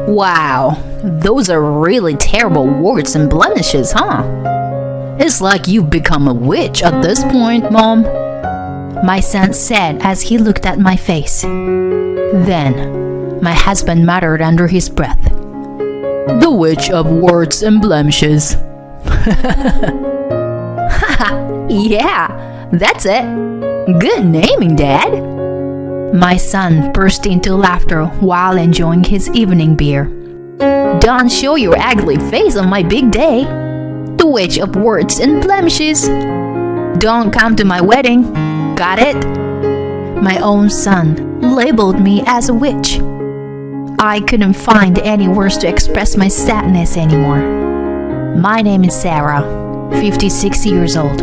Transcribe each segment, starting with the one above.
Wow, those are really terrible warts and blemishes, huh? It's like you've become a witch at this point, Mom. My son said as he looked at my face. Then, my husband muttered under his breath, The witch of warts and blemishes. Yeah, that's it. Good naming, Dad. My son burst into laughter while enjoying his evening beer. Don't show your ugly face on my big day. The witch of warts and blemishes. Don't come to my wedding. Got it? My own son labeled me as a witch. I couldn't find any words to express my sadness anymore. My name is Sarah, 56 years old.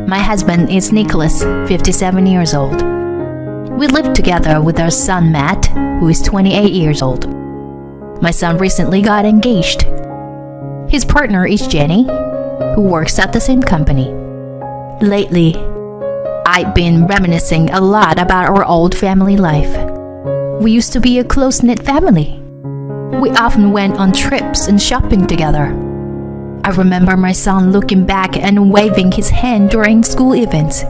My husband is Nicholas, 57 years old. We live together with our son Matt, who is 28 years old. My son recently got engaged. His partner is Jenny, who works at the same company. Lately, I've been reminiscing a lot about our old family life. We used to be a close-knit family. We often went on trips and shopping together. I remember my son looking back and waving his hand during school events.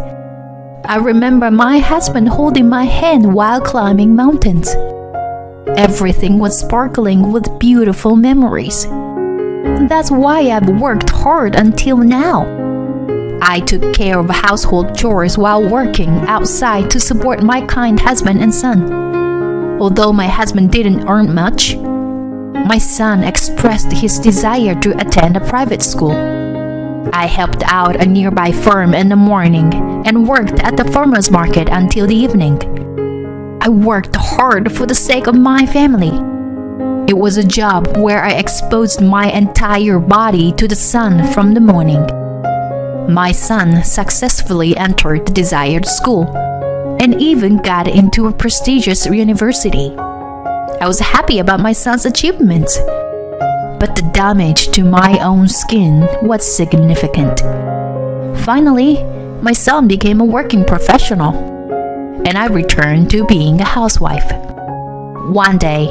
I remember my husband holding my hand while climbing mountains. Everything was sparkling with beautiful memories. That's why I've worked hard until now. I took care of household chores while working outside to support my kind husband and son. Although my husband didn't earn much, my son expressed his desire to attend a private school. I helped out a nearby firm in the morning and worked at the farmer's market until the evening. I worked hard for the sake of my family. It was a job where I exposed my entire body to the sun from the morning. My son successfully entered the desired school and even got into a prestigious university. I was happy about my son's achievements, but the damage to my own skin was significant. Finally, my son became a working professional, and I returned to being a housewife. One day,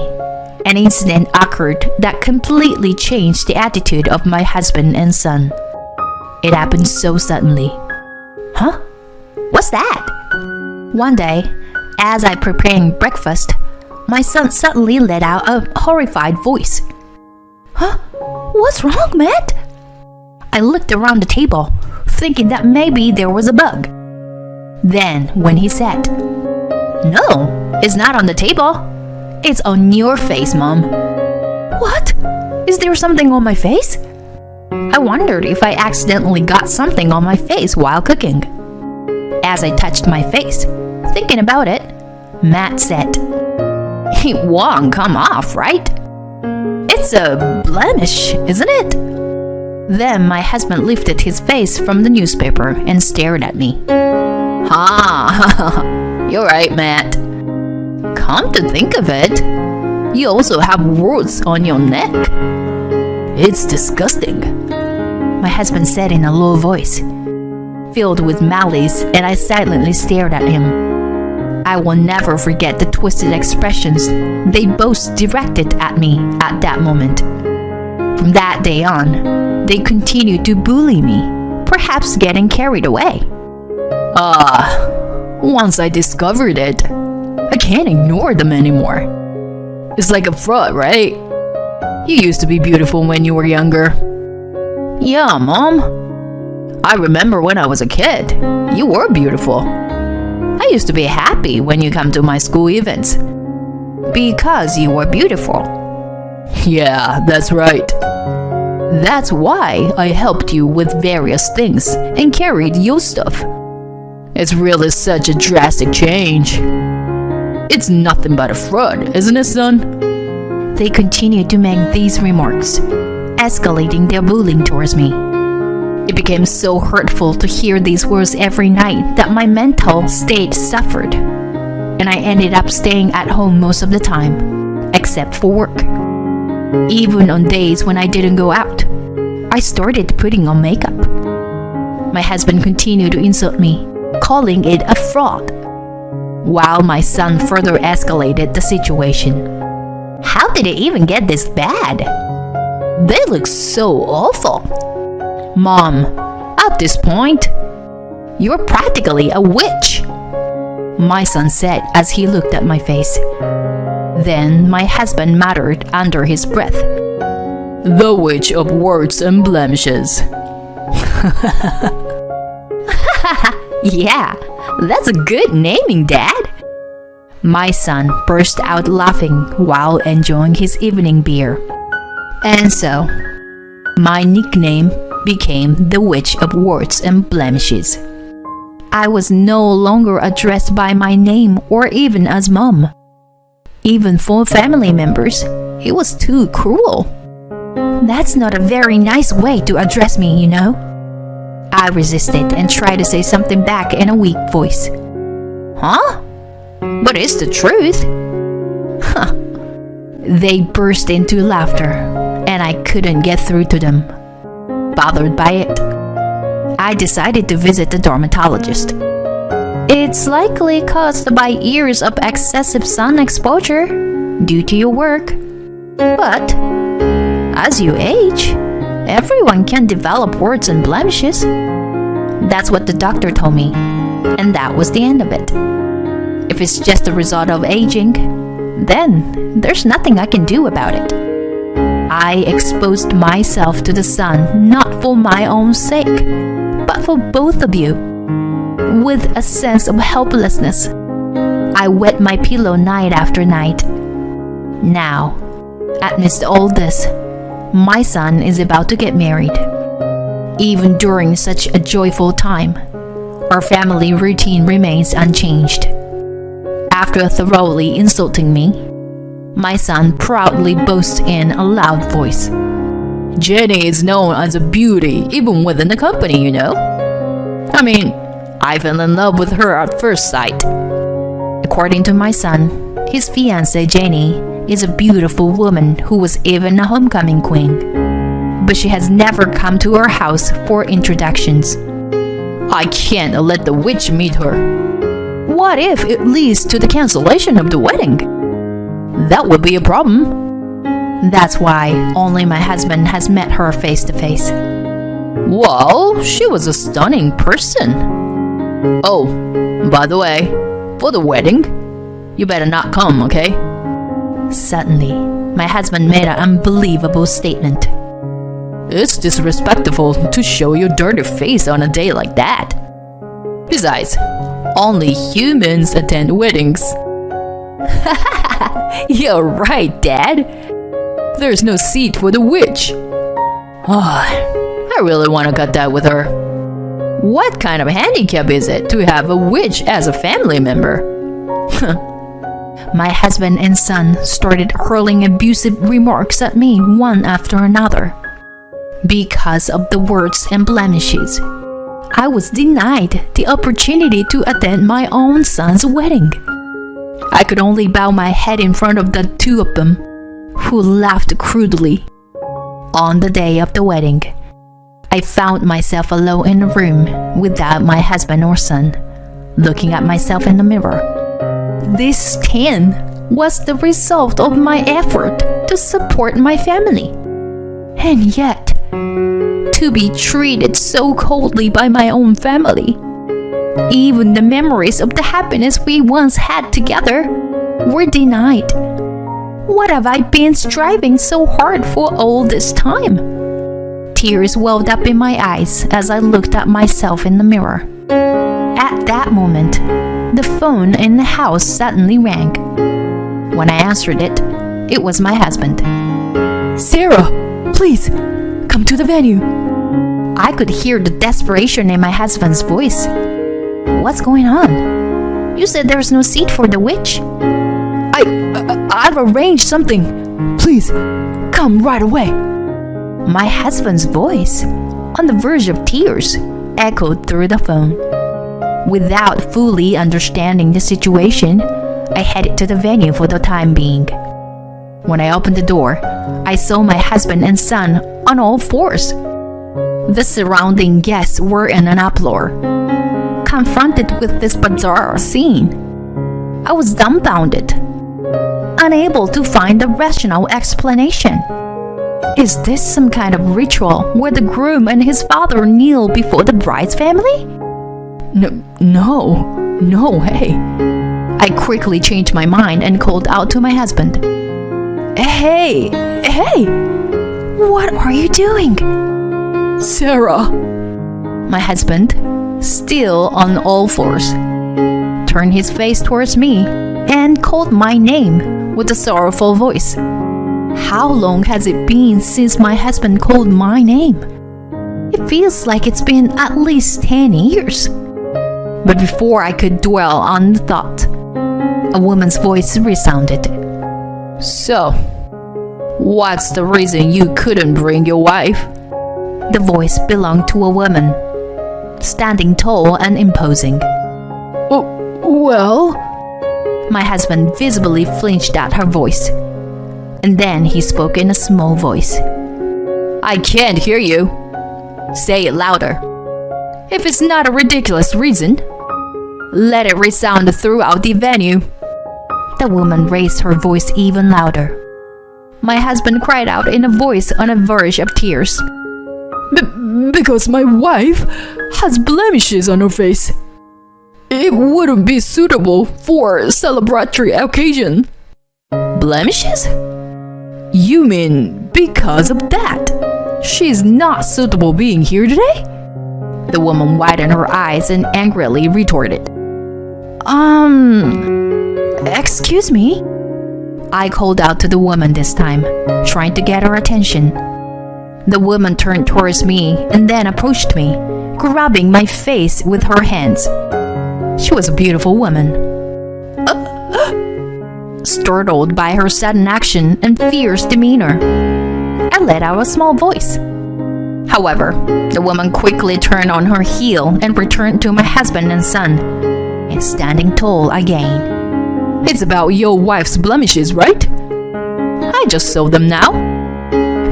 an incident occurred that completely changed the attitude of my husband and son. It happened so suddenly. Huh? What's that? One day, as I preparing breakfast, my son suddenly let out a horrified voice. Huh? What's wrong, Matt? I looked around the table, thinking that maybe there was a bug. Then, when he said, No, it's not on the table. It's on your face, Mom. What? Is there something on my face? I wondered if I accidentally got something on my face while cooking. As I touched my face, thinking about it, Matt said, It won't come off, right? It's a blemish, isn't it? Then my husband lifted his face from the newspaper and stared at me. You're right, Matt. Come to think of it, you also have warts on your neck. It's disgusting, my husband said in a low voice, filled with malice, and I silently stared at him. I will never forget the twisted expressions they both directed at me at that moment. From that day on, they continued to bully me, perhaps getting carried away. Once I discovered it, I can't ignore them anymore. It's like a fraud, right? You used to be beautiful when you were younger. Yeah, Mom. I remember when I was a kid, you were beautiful. I used to be happy when you come to my school events. Because you were beautiful. Yeah, that's right. That's why I helped you with various things and carried your stuff. It's really such a drastic change. It's nothing but a fraud, isn't it, son? They continued to make these remarks, escalating their bullying towards me. It became so hurtful to hear these words every night that my mental state suffered, and I ended up staying at home most of the time, except for work. Even on days when I didn't go out, I started putting on makeup. My husband continued to insult me, calling it a fraud, while my son further escalated the situation. How How did it even get this bad? They look so awful. Mom, at this point, You're practically a witch, my son said as he looked at my face. Then my husband muttered under his breath, "The witch of warts and blemishes." Yeah, that's a good naming, Dad. My son burst out laughing while enjoying his evening beer. And so, my nickname became the Witch of Warts and Blemishes. I was no longer addressed by my name or even as Mom. Even for family members, it was too cruel. That's not a very nice way to address me, you know. I resisted and tried to say something back in a weak voice. Huh? But it's the truth. Huh. They burst into laughter, and I couldn't get through to them. Bothered by it, I decided to visit the dermatologist. It's likely caused by years of excessive sun exposure due to your work. But as you age, everyone can develop warts and blemishes. That's what the doctor told me, and that was the end of it. If it's just a result of aging, then there's nothing I can do about it. I exposed myself to the sun not for my own sake, but for both of you. With a sense of helplessness, I wet my pillow night after night. Now, amidst all this, my son is about to get married. Even during such a joyful time, our family routine remains unchanged. After thoroughly insulting me, my son proudly boasts in a loud voice, "Jenny is known as a beauty even within the company, you know. I mean, I fell in love with her at first sight." According to my son, his fiancée Jenny is a beautiful woman who was even a homecoming queen. But she has never come to our house for introductions. I can't let the witch meet her. What if it leads to the cancellation of the wedding? That would be a problem. That's why only my husband has met her face to face. Well, she was a stunning person. Oh, by the way, for the wedding, you better not come, okay? Suddenly, my husband made an unbelievable statement. It's disrespectful to show your dirty face on a day like that. Besides, only humans attend weddings. You're right, Dad. There's no seat for the witch. I really want to cut that with her. What kind of handicap is it to have a witch as a family member? My husband and son started hurling abusive remarks at me one after another. Because of the warts and blemishes, I was denied the opportunity to attend my own son's wedding. I could only bow my head in front of the two of them, who laughed crudely. On the day of the wedding, I found myself alone in a room without my husband or son, looking at myself in the mirror. This tan was the result of my effort to support my family. And yet, to be treated so coldly by my own family. Even the memories of the happiness we once had together were denied. What have I been striving so hard for all this time? Tears welled up in my eyes as I looked at myself in the mirror. At that moment, the phone in the house suddenly rang. When I answered it, it was my husband. "Sarah, please, come to the venue." I could hear the desperation in my husband's voice. What's going on? You said there's no seat for the witch. I've arranged something. Please, come right away. My husband's voice, on the verge of tears, echoed through the phone. Without fully understanding the situation, I headed to the venue for the time being. When I opened the door, I saw my husband and son on all fours. The surrounding guests were in an uproar. Confronted with this bizarre scene, I was dumbfounded. unable to find a rational explanation. Is this some kind of ritual where the groom and his father kneel before the bride's family? No, hey. I quickly changed my mind and called out to my husband. Hey! What are you doing? Sarah! My husband, still on all fours, turned his face towards me and called my name with a sorrowful voice. How long has it been since my husband called my name? It feels like it's been at least 10 years. But before I could dwell on the thought, a woman's voice resounded. So, what's the reason you couldn't bring your wife? The voice belonged to a woman, standing tall and imposing. Well? My husband visibly flinched at her voice, and then he spoke in a small voice. I can't hear you. Say it louder. If it's not a ridiculous reason, let it resound throughout the venue. The woman raised her voice even louder. My husband cried out in a voice on the verge of tears. Because my wife has blemishes on her face. It wouldn't be suitable for a celebratory occasion. Blemishes? You mean because of that? She's not suitable being here today? The woman widened her eyes and angrily retorted. Excuse me? I called out to the woman this time, trying to get her attention. The woman turned towards me and then approached me, grabbing my face with her hands. She was a beautiful woman. Startled by her sudden action and fierce demeanor, I let out a small voice. However, the woman quickly turned on her heel and returned to my husband and son, standing tall again. It's about your wife's blemishes, right? I just saw them now.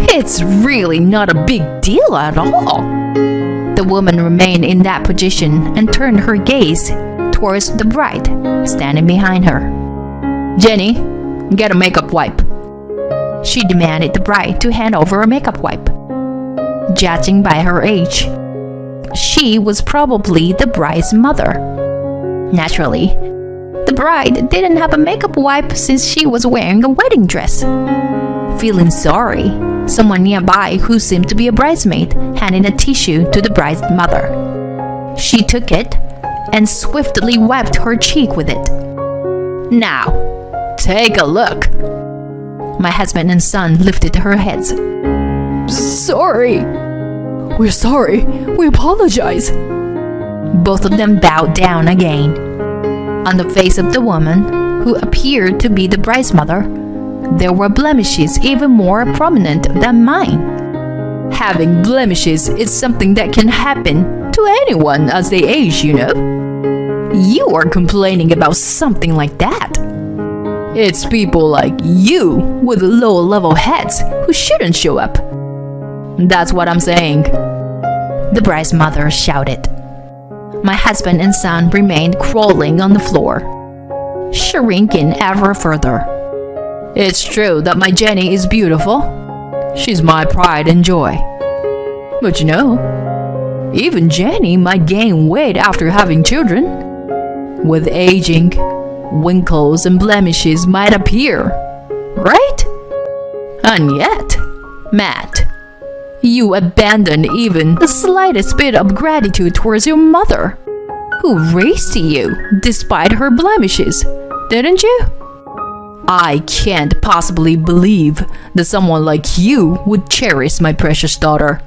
It's really not a big deal at all. The woman remained in that position and turned her gaze towards the bride, standing behind her. Jenny, get a makeup wipe. She demanded the bride to hand over a makeup wipe. Judging by her age, she was probably the bride's mother. Naturally, the bride didn't have a makeup wipe since she was wearing a wedding dress. Feeling sorry, someone nearby who seemed to be a bridesmaid handed a tissue to the bride's mother. She took it and swiftly wiped her cheek with it. Now, take a look. My husband and son lifted her heads. Sorry. We're sorry. We apologize. Both of them bowed down again. On the face of the woman, who appeared to be the bride's mother, there were blemishes even more prominent than mine. Having blemishes is something that can happen to anyone as they age, you know. You are complaining about something like that. It's people like you with low-level heads who shouldn't show up. That's what I'm saying. The bride's mother shouted. My husband and son remained crawling on the floor, shrinking ever further. It's true that my Jenny is beautiful. She's my pride and joy. But you know, even Jenny might gain weight after having children. With aging, wrinkles and blemishes might appear, right? And yet, Matt, you abandoned even the slightest bit of gratitude towards your mother, who raised you despite her blemishes, didn't you? I can't possibly believe that someone like you would cherish my precious daughter.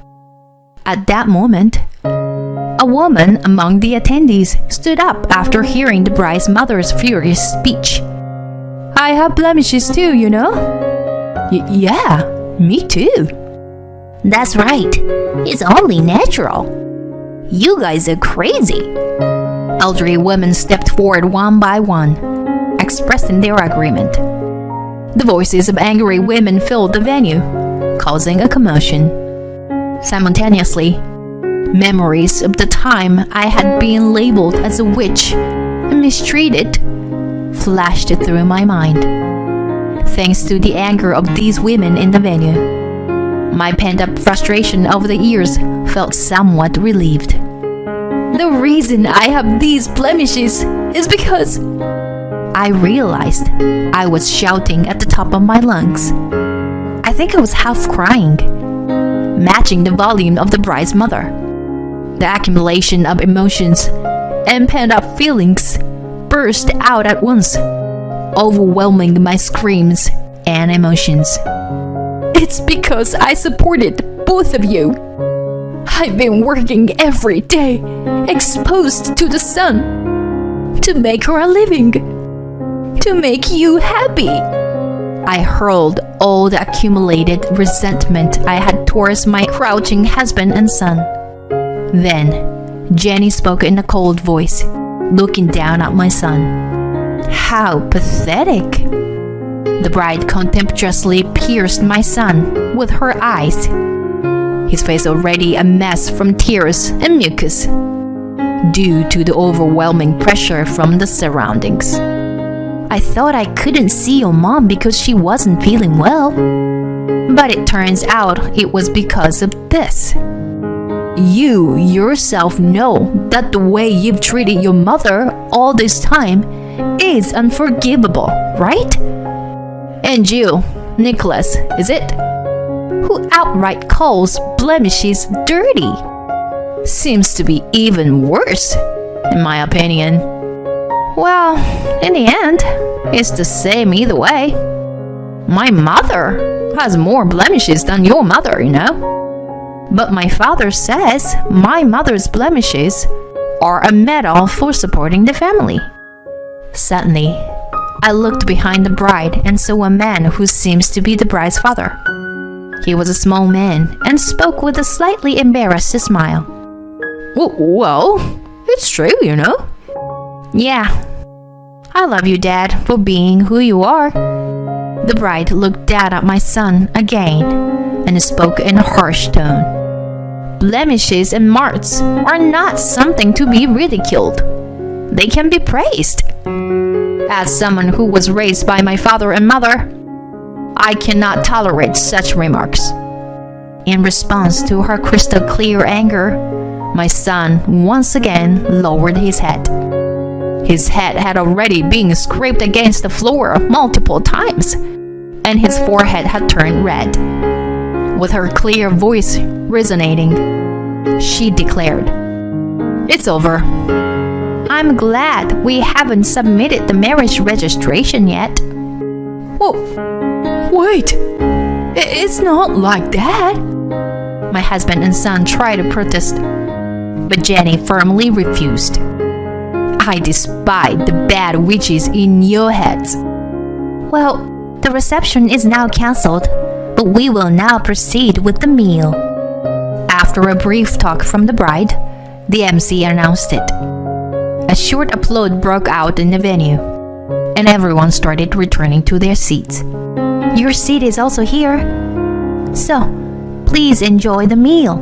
At that moment, a woman among the attendees stood up after hearing the bride's mother's furious speech. I have blemishes too, you know? Yeah, me too. That's right. It's only natural. You guys are crazy. Elderly women stepped forward one by one, expressing their agreement. The voices of angry women filled the venue, causing a commotion. Simultaneously, memories of the time I had been labeled as a witch and mistreated flashed through my mind. thanks to the anger of these women in the venue. My pent-up frustration over the years felt somewhat relieved. The reason I have these blemishes is because I realized I was shouting at the top of my lungs. I think I was half crying, matching the volume of the bride's mother. The accumulation of emotions and pent-up feelings burst out at once, overwhelming my screams and emotions. It's because I supported both of you. I've been working every day, exposed to the sun, to make her a living, to make you happy. I hurled all the accumulated resentment I had towards my crouching husband and son. Then, Jenny spoke in a cold voice, looking down at my son. How pathetic! The bride contemptuously pierced my son with her eyes, his face already a mess from tears and mucus, due to the overwhelming pressure from the surroundings. I thought I couldn't see your mom because she wasn't feeling well, but it turns out it was because of this. You yourself know that the way you've treated your mother all this time is unforgivable, right? And you, Nicholas, is it? Who outright calls blemishes dirty? Seems to be even worse, in my opinion. Well, in the end, it's the same either way. My mother has more blemishes than your mother, you know. But my father says my mother's blemishes are a medal for supporting the family. Suddenly, I looked behind the bride and saw a man who seems to be the bride's father. He was a small man and spoke with a slightly embarrassed smile. Well, it's true, you know. Yeah. I love you, Dad, for being who you are. The bride looked down at my son again and spoke in a harsh tone. Blemishes and marks are not something to be ridiculed. They can be praised. As someone who was raised by my father and mother, I cannot tolerate such remarks. In response to her crystal clear anger, my son once again lowered his head. His head had already been scraped against the floor multiple times, and his forehead had turned red. With her clear voice resonating, she declared, "It's over. I'm glad we haven't submitted the marriage registration yet." Oh, wait. It's not like that. My husband and son tried to protest, but Jenny firmly refused. I despise the bad witches in your heads. Well, the reception is now cancelled, but we will now proceed with the meal. After a brief talk from the bride, the MC announced it. A short applause broke out in the venue, and everyone started returning to their seats. Your seat is also here, so please enjoy the meal.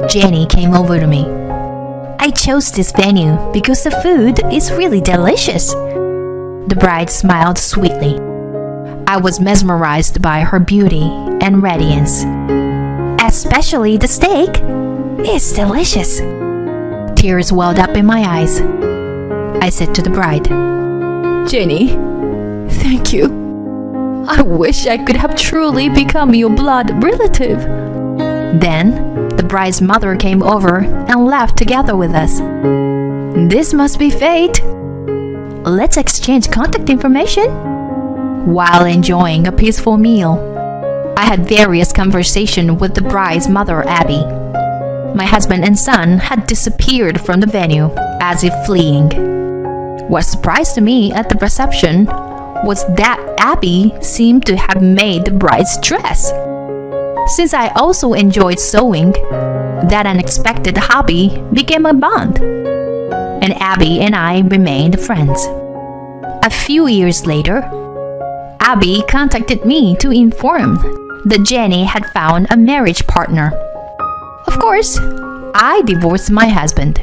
Jenny came over to me. I chose this venue because the food is really delicious. The bride smiled sweetly. I was mesmerized by her beauty and radiance. Especially the steak. It's delicious. Tears welled up in my eyes. I said to the bride, Jenny, thank you. I wish I could have truly become your blood relative. Then, the bride's mother came over and laughed together with us. This must be fate. Let's exchange contact information. While enjoying a peaceful meal, I had various conversations with the bride's mother, Abby. My husband and son had disappeared from the venue as if fleeing. What surprised me at the reception was that Abby seemed to have made the bride's dress. Since I also enjoyed sewing, that unexpected hobby became a bond, and Abby and I remained friends. A few years later, Abby contacted me to inform that Jenny had found a marriage partner. Of course, I divorced my husband.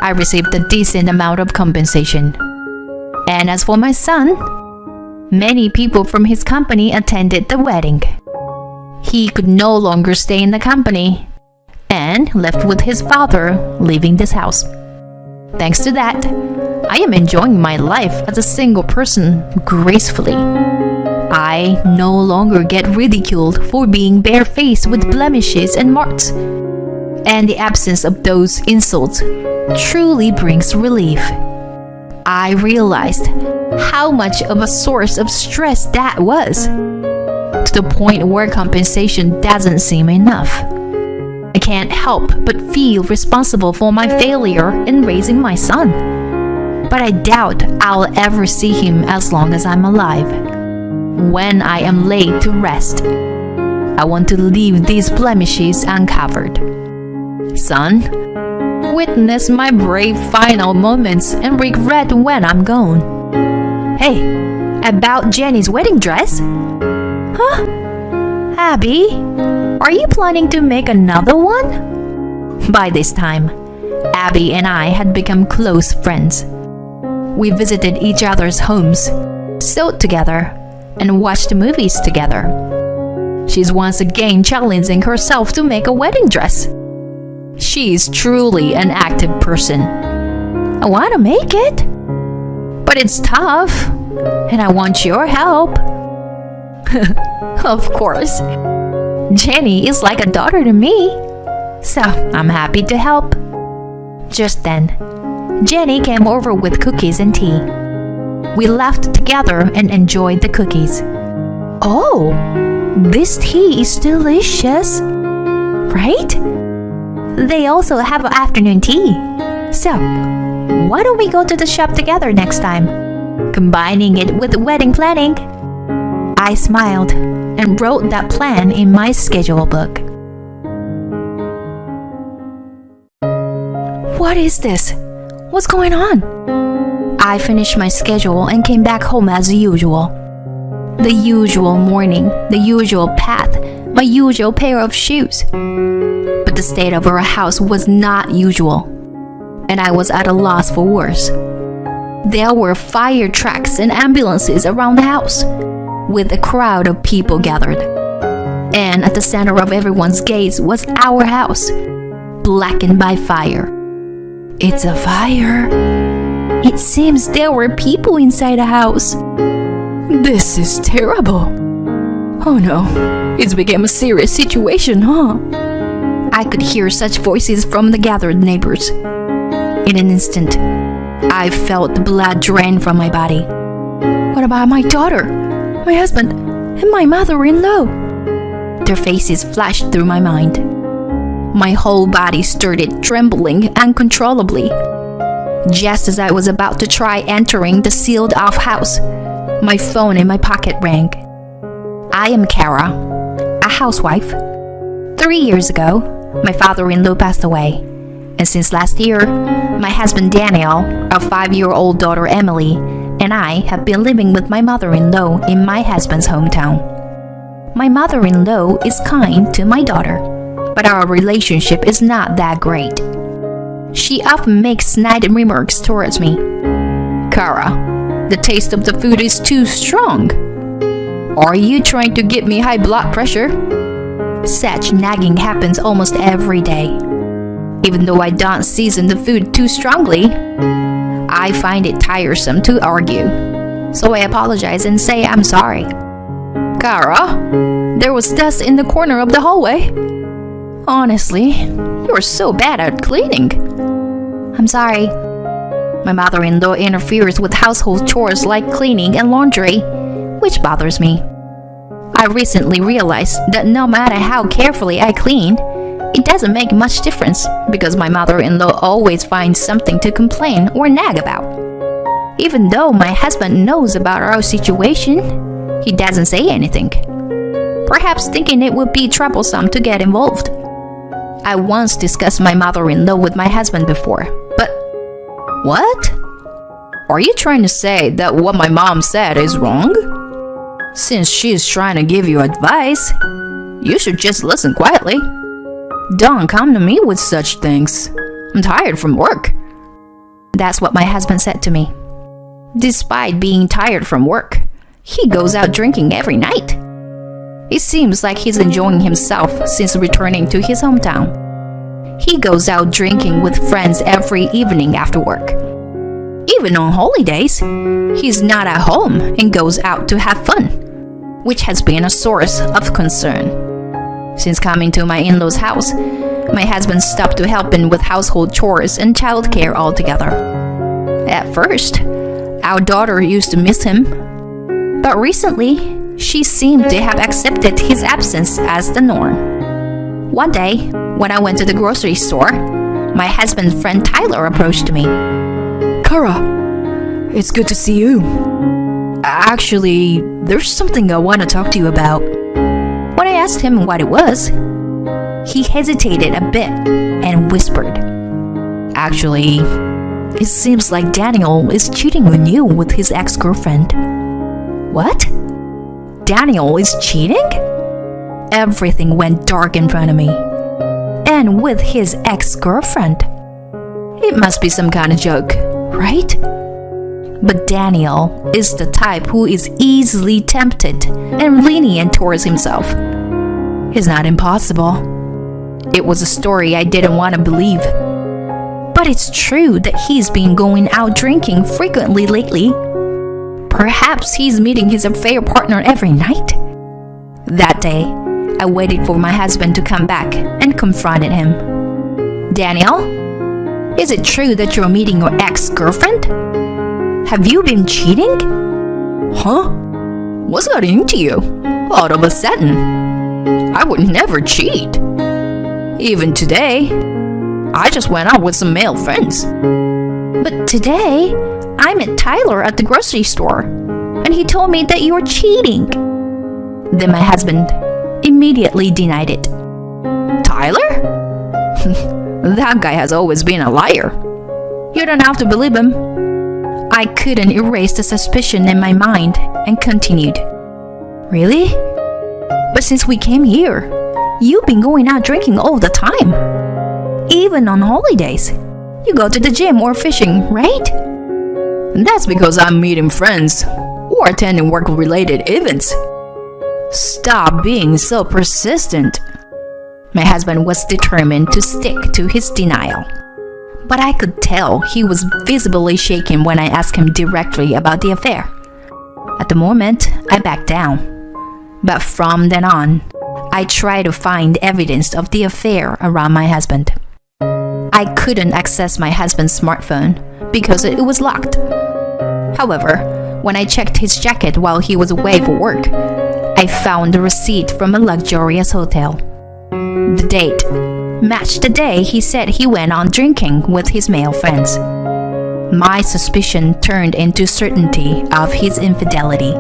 I received a decent amount of compensation. And as for my son, Many people from his company attended the wedding. He could no longer stay in the company and left with his father, leaving this house. Thanks to that, I am enjoying my life as a single person gracefully. I no longer get ridiculed for being barefaced with blemishes and marks, and the absence of those insults truly brings relief. I realized how much of a source of stress that was, to the point where compensation doesn't seem enough. I can't help but feel responsible for my failure in raising my son, but I doubt I'll ever see him as long as I'm alive. When I am laid to rest, I want to leave these blemishes uncovered. Son, witness my brave final moments and regret when I'm gone. Hey, about Jenny's wedding dress? Huh? Abby, are you planning to make another one? By this time, Abby and I had become close friends. We visited each other's homes, sewed together, and watched movies together. She's once again challenging herself to make a wedding dress. She is truly an active person. I want to make it, but it's tough, and I want your help. Of course. Jenny is like a daughter to me, so I'm happy to help. Just then, Jenny came over with cookies and tea. We laughed together and enjoyed the cookies. Oh, this tea is delicious, right? They also have afternoon tea. So, why don't we go to the shop together next time, combining it with wedding planning? I smiled and wrote that plan in my schedule book. What is this? What's going on? I finished my schedule and came back home as usual. The usual morning, the usual path, my usual pair of shoes. But the state of our house was not usual, and I was at a loss for words. There were fire trucks and ambulances around the house, with a crowd of people gathered. And at the center of everyone's gaze was our house, blackened by fire. It's a fire. It seems there were people inside the house. This is terrible. Oh no, it's become a serious situation, huh? I could hear such voices from the gathered neighbors. In an instant, I felt the blood drain from my body. What about my daughter, my husband, and my mother-in-law? Their faces flashed through my mind. My whole body started trembling uncontrollably. Just as I was about to try entering the sealed-off house, my phone in my pocket rang. I am Kara, a housewife. 3 years ago, my father-in-law passed away, and since last year, my husband Daniel, our 5-year-old daughter Emily, and I have been living with my mother-in-law in my husband's hometown. My mother-in-law is kind to my daughter, but our relationship is not that great. She often makes snide remarks towards me. Kara, the taste of the food is too strong. Are you trying to give me high blood pressure? Such nagging happens almost every day. Even though I don't season the food too strongly, I find it tiresome to argue. So I apologize and say I'm sorry. Kara, there was dust in the corner of the hallway. Honestly, you're so bad at cleaning. I'm sorry. My mother-in-law interferes with household chores like cleaning and laundry, which bothers me. I recently realized that no matter how carefully I clean, it doesn't make much difference because my mother-in-law always finds something to complain or nag about. Even though my husband knows about our situation, he doesn't say anything, perhaps thinking it would be troublesome to get involved. I once discussed my mother-in-law with my husband before, but what? Are you trying to say that what my mom said is wrong? Since she's trying to give you advice, you should just listen quietly. Don't come to me with such things. I'm tired from work. That's what my husband said to me. Despite being tired from work, He goes out drinking every night. It seems like he's enjoying himself since returning to his hometown. He goes out drinking with friends every evening after work. Even on holidays, he's not at home and goes out to have fun, which has been a source of concern. Since coming to my in-laws' house, my husband stopped to help him with household chores and childcare altogether. At first, our daughter used to miss him, but recently, she seemed to have accepted his absence as the norm. One day, when I went to the grocery store, my husband's friend Tyler approached me. Kara, it's good to see you. Actually, there's something I want to talk to you about. When I asked him what it was, he hesitated a bit and whispered, Actually, it seems like Daniel is cheating on you with his ex-girlfriend. What? Daniel is cheating? Everything went dark in front of me. And with his ex-girlfriend. It must be some kind of joke, right? But Daniel is the type who is easily tempted and lenient towards himself. It's not impossible. It was a story I didn't want to believe. But it's true that he's been going out drinking frequently lately. Perhaps he's meeting his affair partner every night. That day, I waited for my husband to come back and confronted him. Daniel, is it true that you're meeting your ex-girlfriend? Have you been cheating? Huh? What's got into you? All of a sudden. I would never cheat. Even today, I just went out with some male friends. But today, I met Tyler at the grocery store, and he told me that you were cheating. Then my husband immediately denied it. Tyler? That guy has always been a liar. You don't have to believe him. I couldn't erase the suspicion in my mind and continued. Really? But since we came here, you've been going out drinking all the time. Even on holidays. You go to the gym or fishing, right? That's because I'm meeting friends or attending work-related events. Stop being so persistent. My husband was determined to stick to his denial. But I could tell he was visibly shaken when I asked him directly about the affair. At the moment, I backed down. But from then on, I tried to find evidence of the affair around my husband. I couldn't access my husband's smartphone because it was locked. However, when I checked his jacket while he was away for work, I found a receipt from a luxurious hotel. The date matched the day he said he went on drinking with his male friends. My suspicion turned into certainty of his infidelity.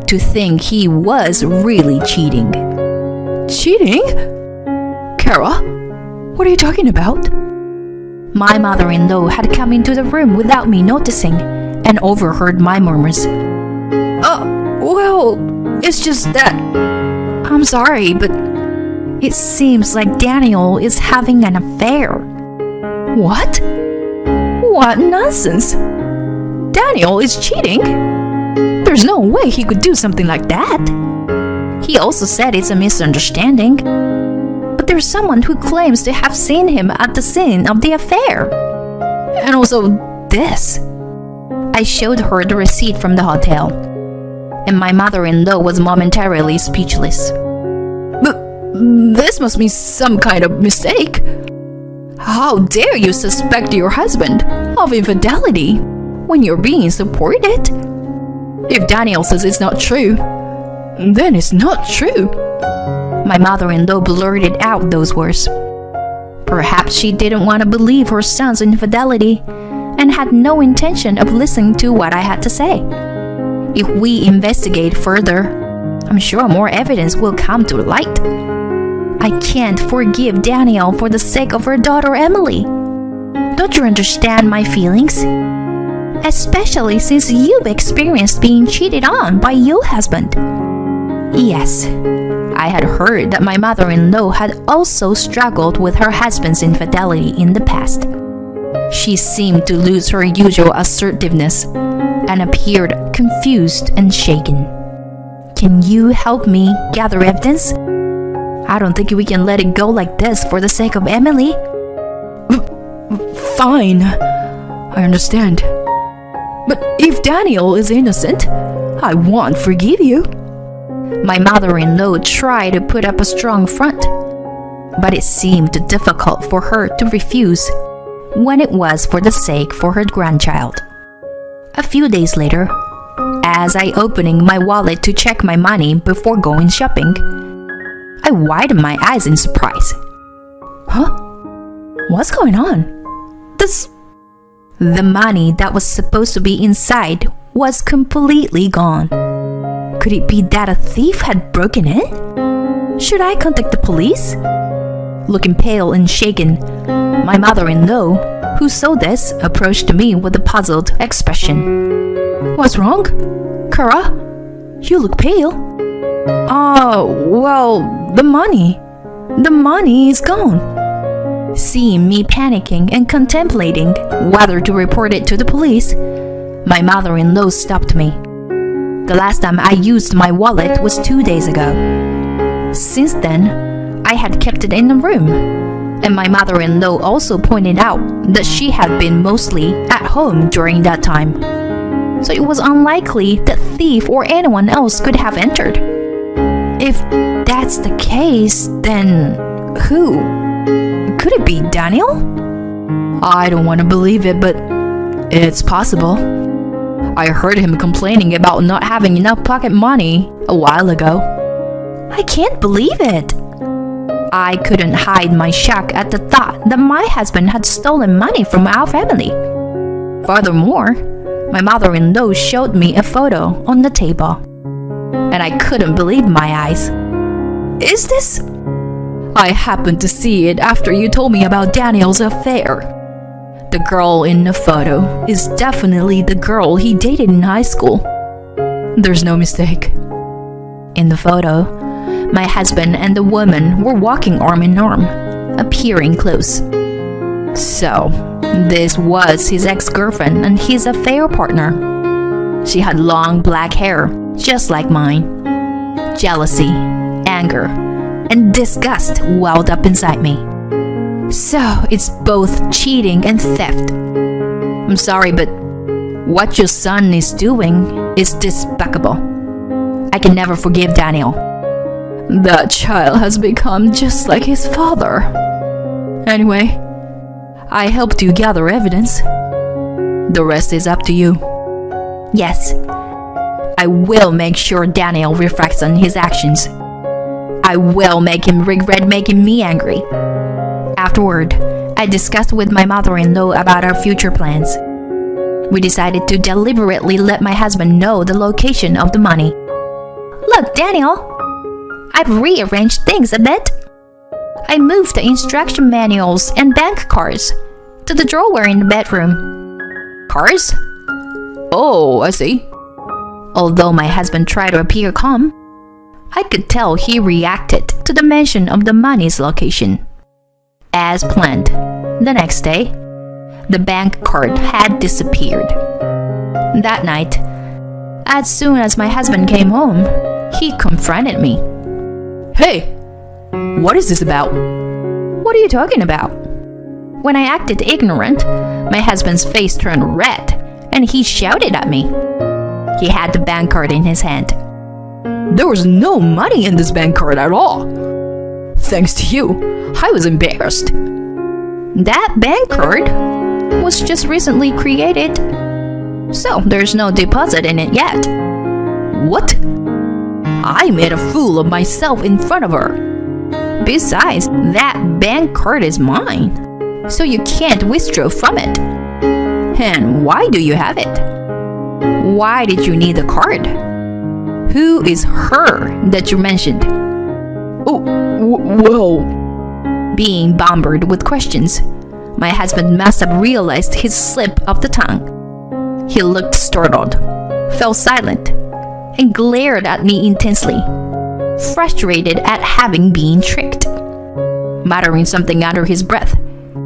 To think he was really cheating. Cheating? Kara, what are you talking about? My mother-in-law had come into the room without me noticing and overheard my murmurs. Well, it's just that... I'm sorry, but it seems like Daniel is having an affair. What? What nonsense! Daniel is cheating? There's no way he could do something like that. He also said it's a misunderstanding. But there's someone who claims to have seen him at the scene of the affair. And also this. I showed her the receipt from the hotel, and my mother-in-law was momentarily speechless. But this must be some kind of mistake. How dare you suspect your husband of infidelity when you're being supported? If Daniel says it's not true, then it's not true. My mother-in-law blurted out those words. Perhaps she didn't want to believe her son's infidelity and had no intention of listening to what I had to say. If we investigate further, I'm sure more evidence will come to light. I can't forgive Danielle for the sake of her daughter Emily. Don't you understand my feelings? Especially since you've experienced being cheated on by your husband. Yes, I had heard that my mother-in-law had also struggled with her husband's infidelity in the past. She seemed to lose her usual assertiveness and appeared confused and shaken. Can you help me gather evidence? I don't think we can let it go like this for the sake of Emily. Fine, I understand. But if Daniel is innocent, I won't forgive you. My mother-in-law tried to put up a strong front, but it seemed difficult for her to refuse when it was for the sake for her grandchild. A few days later, as I opening my wallet to check my money before going shopping, I widened my eyes in surprise. Huh? What's going on? The money that was supposed to be inside was completely gone. Could it be that a thief had broken in? Should I contact the police? Looking pale and shaken, my mother-in-law, who saw this, approached me with a puzzled expression. What's wrong? Kara, you look pale. Well, the money. The money is gone. Seeing me panicking and contemplating whether to report it to the police, my mother-in-law stopped me. The last time I used my wallet was 2 days ago. Since then, I had kept it in the room, and my mother-in-law also pointed out that she had been mostly at home during that time. So it was unlikely that thief or anyone else could have entered. If that's the case, then who? Could it be Daniel? I don't want to believe it, but it's possible. I heard him complaining about not having enough pocket money a while ago. I can't believe it. I couldn't hide my shock at the thought that my husband had stolen money from our family. Furthermore, my mother-in-law showed me a photo on the table, and I couldn't believe my eyes. Is this? I happened to see it after you told me about Daniel's affair. The girl in the photo is definitely the girl he dated in high school. There's no mistake. In the photo, my husband and the woman were walking arm in arm, appearing close. So, this was his ex-girlfriend and his affair partner. She had long black hair, just like mine. Jealousy, anger, and disgust welled up inside me. So, it's both cheating and theft. I'm sorry, but what your son is doing is despicable. I can never forgive Daniel. That child has become just like his father. Anyway, I helped you gather evidence. The rest is up to you. Yes, I will make sure Daniel reflects on his actions. I will make him regret making me angry. Afterward, I discussed with my mother-in-law about our future plans. We decided to deliberately let my husband know the location of the money. Look, Daniel, I've rearranged things a bit. I moved the instruction manuals and bank cards to the drawer in the bedroom. Cards? Oh, I see. Although my husband tried to appear calm, I could tell he reacted to the mention of the money's location. As planned, the next day, the bank card had disappeared. That night, as soon as my husband came home, he confronted me. Hey, what is this about? What are you talking about? When I acted ignorant, my husband's face turned red, and he shouted at me. He had the bank card in his hand. There was no money in this bank card at all. Thanks to you, I was embarrassed. That bank card was just recently created, so there's no deposit in it yet. What? I made a fool of myself in front of her. Besides, that bank card is mine, so you can't withdraw from it. And why do you have it? Why did you need the card? Who is her that you mentioned? Oh, well... Being bombarded with questions, my husband must have realized his slip of the tongue. He looked startled, fell silent, and glared at me intensely, frustrated at having been tricked. Muttering something under his breath,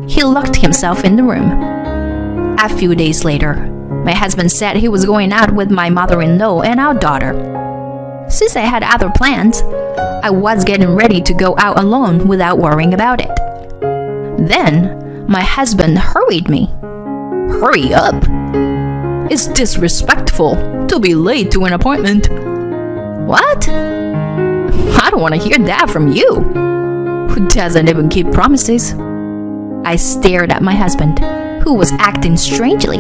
he locked himself in the room. A few days later, My husband said he was going out with my mother-in-law and our daughter. Since I had other plans, I was getting ready to go out alone without worrying about it. Then, my husband hurried me. Hurry up! It's disrespectful to be late to an appointment. What? I don't want to hear that from you, who doesn't even keep promises. I stared at my husband, who was acting strangely.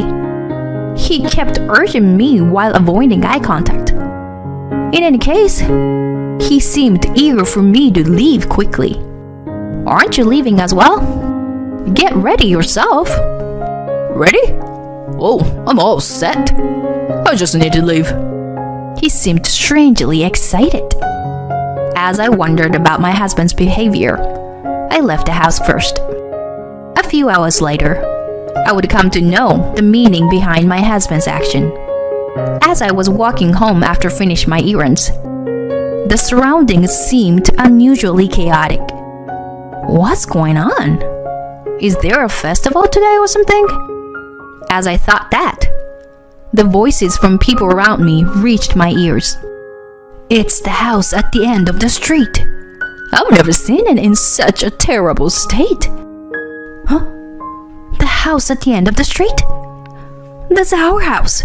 He kept urging me while avoiding eye contact. In any case, he seemed eager for me to leave quickly. Aren't you leaving as well? Get ready yourself. Ready? Oh, I'm all set. I just need to leave. He seemed strangely excited. As I wondered about my husband's behavior, I left the house first. A few hours later, I would come to know the meaning behind my husband's action. As I was walking home after finishing my errands, the surroundings seemed unusually chaotic. What's going on? Is there a festival today or something? As I thought that, the voices from people around me reached my ears. It's the house at the end of the street. I've never seen it in such a terrible state. Huh? The house at the end of the street? That's our house.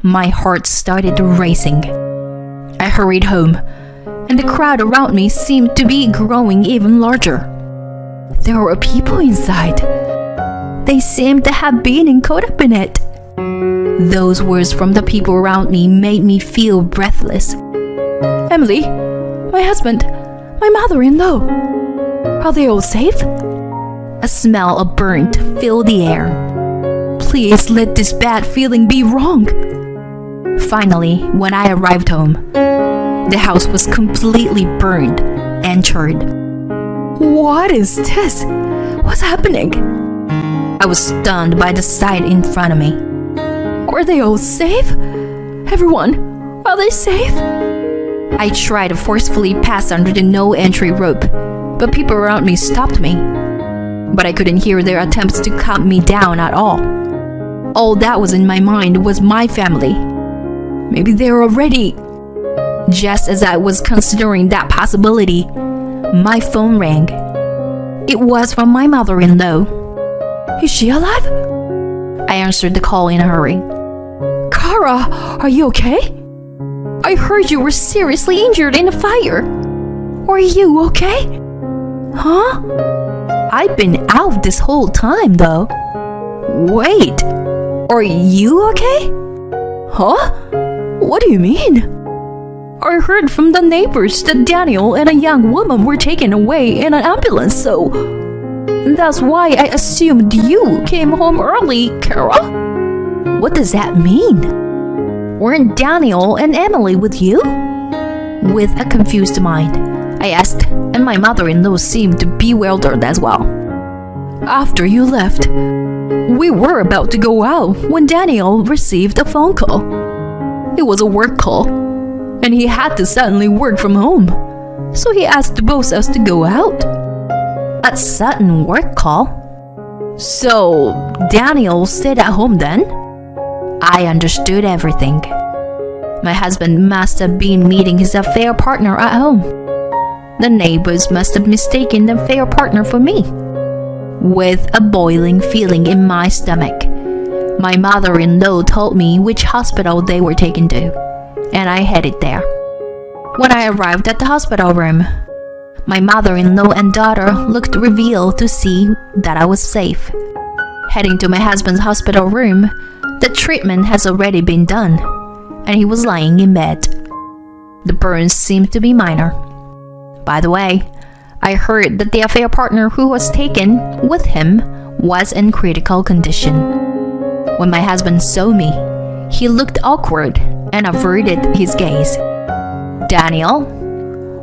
My heart started racing. I hurried home, and the crowd around me seemed to be growing even larger. There were people inside. They seemed to have been caught up in it. Those words from the people around me made me feel breathless. Emily, my husband, my mother-in-law, are they all safe? A smell of burnt filled the air. Please let this bad feeling be wrong. Finally, when I arrived home, the house was completely burned and charred. What is this? What's happening? I was stunned by the sight in front of me. Are they all safe? Everyone, are they safe? I tried to forcefully pass under the no-entry rope, but people around me stopped me. But I couldn't hear their attempts to calm me down at all. All that was in my mind was my family. Maybe they're already... Just as I was considering that possibility, my phone rang. It was from my mother-in-law. Is she alive? I answered the call in a hurry. Kara, are you okay? I heard you were seriously injured in a fire. Are you okay? Huh? I've been out this whole time, though. Wait, are you okay? Huh? What do you mean? I heard from the neighbors that Daniel and a young woman were taken away in an ambulance, so that's why I assumed you came home early, Kara. What does that mean? Weren't Daniel and Emily with you? With a confused mind, I asked, and my mother-in-law seemed bewildered as well. After you left, we were about to go out when Daniel received a phone call. It was a work call, and he had to suddenly work from home, so he asked both us to go out. A sudden work call? So, Daniel stayed at home then? I understood everything. My husband must have been meeting his affair partner at home. The neighbors must have mistaken the affair partner for me. With a boiling feeling in my stomach, my mother-in-law told me which hospital they were taken to, and I headed there. When I arrived at the hospital room, my mother-in-law and daughter looked revealed to see that I was safe. Heading to my husband's hospital room, the treatment has already been done, and he was lying in bed. The burns seemed to be minor. By the way, I heard that the affair partner who was taken with him was in critical condition. When my husband saw me, he looked awkward and averted his gaze. Daniel,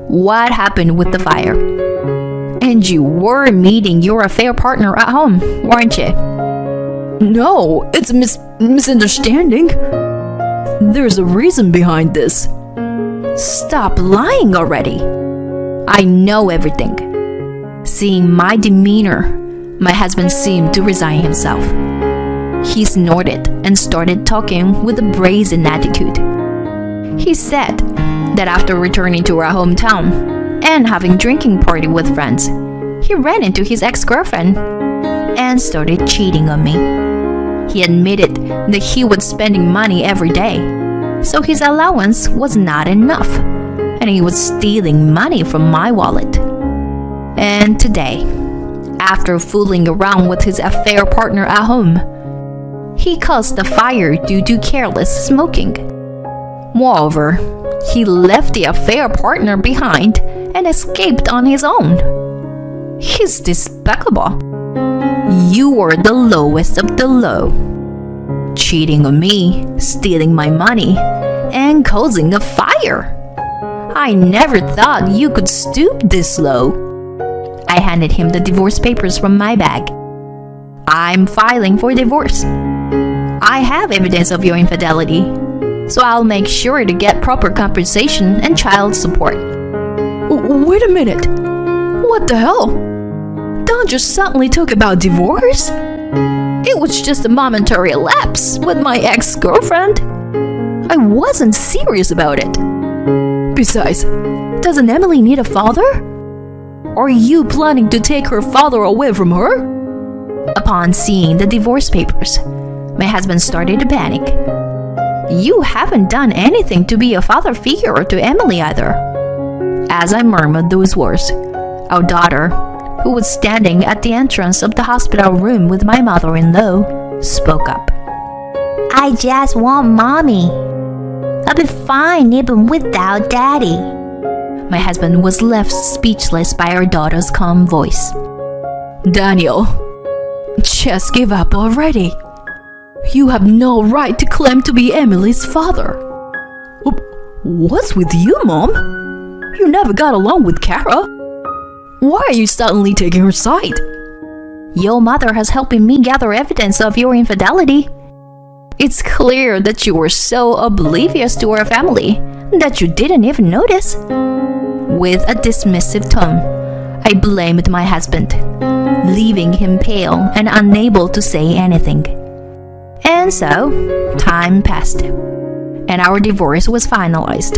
what happened with the fire? And you were meeting your affair partner at home, weren't you? No, it's a misunderstanding. There's a reason behind this. Stop lying already. I know everything. Seeing my demeanor, my husband seemed to resign himself. He snorted and started talking with a brazen attitude. He said that after returning to our hometown and having drinking party with friends, he ran into his ex-girlfriend and started cheating on me. He admitted that he was spending money every day, so his allowance was not enough, and he was stealing money from my wallet. And today, after fooling around with his affair partner at home, he caused a fire due to careless smoking. Moreover, he left the affair partner behind and escaped on his own. He's despicable. You are the lowest of the low. Cheating on me, stealing my money, and causing a fire. I never thought you could stoop this low. I handed him the divorce papers from my bag. I'm filing for divorce. I have evidence of your infidelity, so I'll make sure to get proper compensation and child support. Wait a minute. What the hell? Don't just suddenly talk about divorce? It was just a momentary lapse with my ex-girlfriend. I wasn't serious about it. Besides, doesn't Emily need a father? Are you planning to take her father away from her? Upon seeing the divorce papers, my husband started to panic. You haven't done anything to be a father figure to Emily either. As I murmured those words, our daughter, who was standing at the entrance of the hospital room with my mother-in-law, spoke up. I just want mommy. I'll be fine even without daddy. My husband was left speechless by our daughter's calm voice. Daniel, just give up already. You have no right to claim to be Emily's father. What's with you, Mom? You never got along with Kara. Why are you suddenly taking her side? Your mother has helped me gather evidence of your infidelity. It's clear that you were so oblivious to our family that you didn't even notice. With a dismissive tone, I blamed my husband, leaving him pale and unable to say anything. And so, time passed, and our divorce was finalized.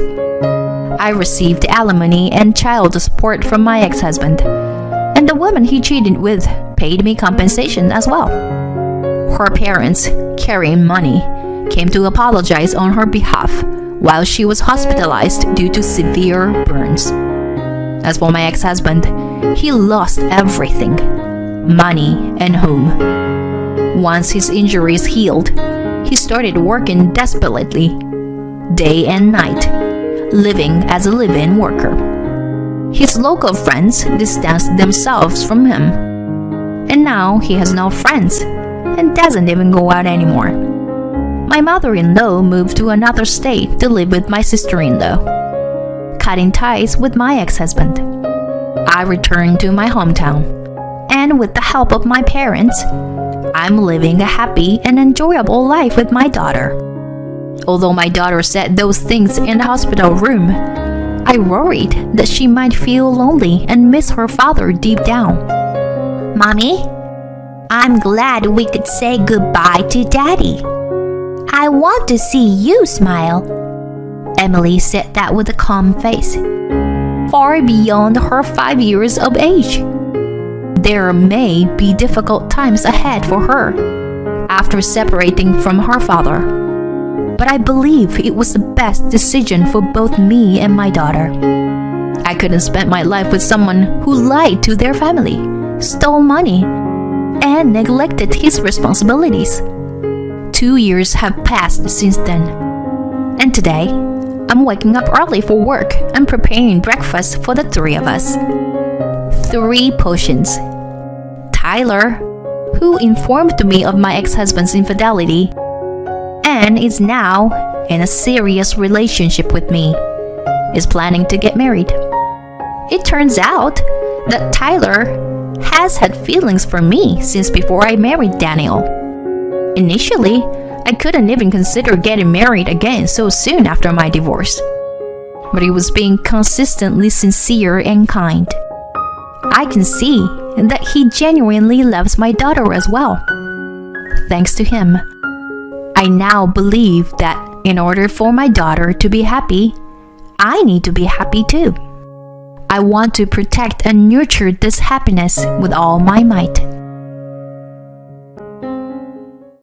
I received alimony and child support from my ex-husband, and the woman he cheated with paid me compensation as well. Her parents, carrying money, came to apologize on her behalf while she was hospitalized due to severe burns. As for my ex-husband, he lost everything, money and home. Once his injuries healed, he started working desperately, day and night, living as a live-in worker. His local friends distanced themselves from him, and now he has no friends and doesn't even go out anymore. My mother-in-law moved to another state to live with my sister-in-law, cutting ties with my ex-husband. I returned to my hometown, and with the help of my parents, I'm living a happy and enjoyable life with my daughter. Although my daughter said those things in the hospital room, I worried that she might feel lonely and miss her father deep down. Mommy, I'm glad we could say goodbye to daddy. I want to see you smile. Emily said that with a calm face, far beyond her 5 years of age. There may be difficult times ahead for her after separating from her father, but I believe it was the best decision for both me and my daughter. I couldn't spend my life with someone who lied to their family, stole money, and neglected his responsibilities. 2 years have passed since then, and today I'm waking up early for work and preparing breakfast for the three of us. 3 portions. Tyler, who informed me of my ex-husband's infidelity and is now in a serious relationship with me, is planning to get married. It turns out that Tyler has had feelings for me since before I married Daniel. Initially, I couldn't even consider getting married again so soon after my divorce, but he was being consistently sincere and kind. I can see that he genuinely loves my daughter as well. Thanks to him, I now believe that in order for my daughter to be happy, I need to be happy too. I want to protect and nurture this happiness with all my might.